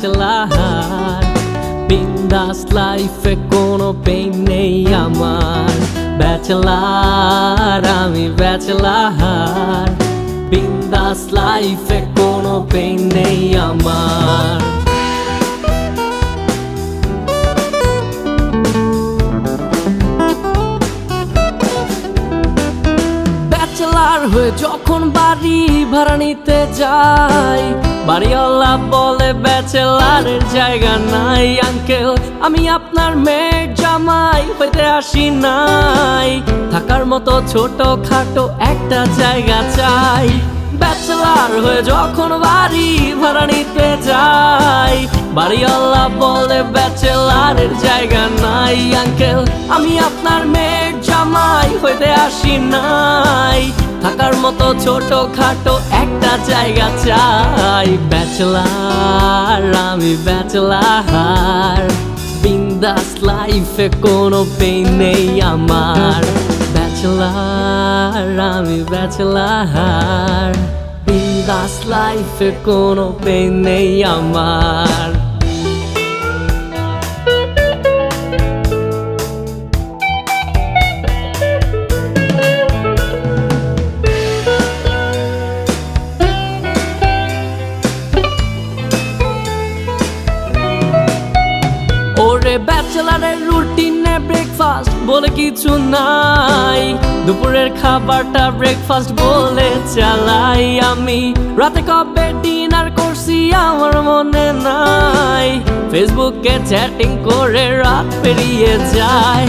Bachelor. বিন্দাস লাইফে কোনো পেইন নেই আমার, ব্যাচেলার আমি ব্যাচেলার। বিন্দাস লাইফে কোনো পেইন নেই আমার। ব্যাচেলার হয়ে যখন বাড়ি ভাড়া নিতে যাই, বাড়িওয়ালা বলে ব্যাচেলারের জায়গা নাই। আঙ্কেল আমি আপনার মেয়ের জামাই হইতে আসি নাই, থাকার মতো ছোট খাটো একটা জায়গা চাই। ব্যাচেলার হয়ে যখন বাড়ি ভাড়া নিতে যাই, বাড়িওয়ালা বলে ব্যাচেলারের জায়গা নাই। আঙ্কেল আমি আপনার মেয়ের জামাই হইতে আসি নাই, থাকার মতো ছোট খাটো একটা জায়গা চাই। ব্যাচেলার আমি ব্যাচেলার। বিন্দাস লাইফে কোনো পেইন নেই আমার, ব্যাচেলার আমি ব্যাচেলার। বিন্দাস লাইফে কোনো পেইন নেই আমার। ওরে ব্যাচেলারের রুটিনে ব্রেকফাস্ট বলে কিছু নাই, দুপুরের খাবারটা ব্রেকফাস্ট বলে চালাই। আমি রাতে কবে ডিনার করছি আমার মনে নাই, ফেসবুকে চ্যাটিং করে রাত পেরিয়ে যায়।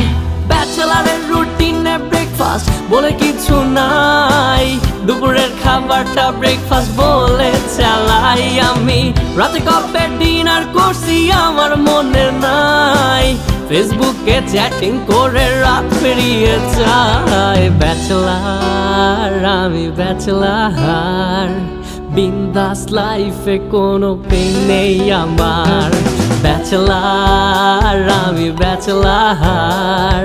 ব্যাচেলারের রুটিনে ব্রেকফাস্ট বলে কিছু নাই, দুপুরের খাবারটা ব্রেকফাস্ট বলে চালাই। আমি রাতে কবে ডিনার করছি আমার মনে নাই, ফেসবুকে চ্যাটিং করে রাত পেরিয়ে যায়। ব্যাচেলার আমি ব্যাচেলার। বিন্দাস লাইফে কোনো পেইন নেই আমার, ব্যাচেলার আমি ব্যাচেলার।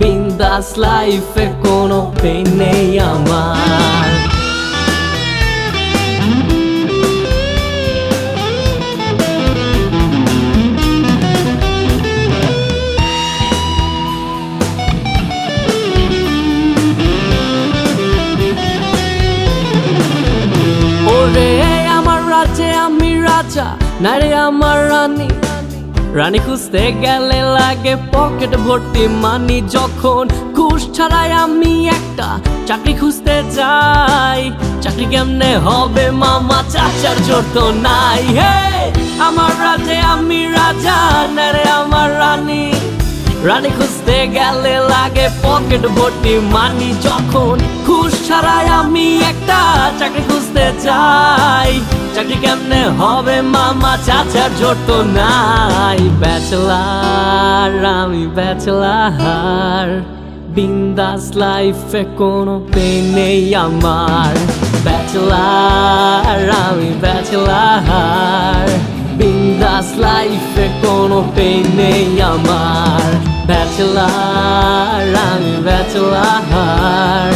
বিন্দাস লাইফে কোনো পেইন নেই আমার। ওরে আমার রাজ্যে আমি রাজা, না রে আমার রানী। রানী খুঁজতে গেলে লাগে পকেট ভর্তি মানি, যখন ঘুষ ছাড়াই আমি একটা চাকরি খুঁজতে যাই। চাকরি কেমনে হবে মামা, চাচার জোর তো নাই। হে আমার রাজ্যে আমি রাজা, না রে আমার রানী। রানী খুঁজতে গেলে লাগে পকেট ভর্তি মানি, যখন ঘুষ ছাড়াই আমি একটা চাকরি খুঁজতে যাই। চাকরি কেমনে হবে মামা, চাচার জোর তো নাই। ব্যাচেলার আমি ব্যাচেলার। বিন্দাস লাইফে কোনো পেইন নেই আমার, ব্যাচেলার আমি ব্যাচেলার। বিন্দাস লাইফে কোনো পেইন নেই আমার, ব্যাচেলার আমি ব্যাচেলার।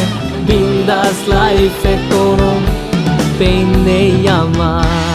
বিন্দাস লাইফে কোনো পেইন নেই আমার।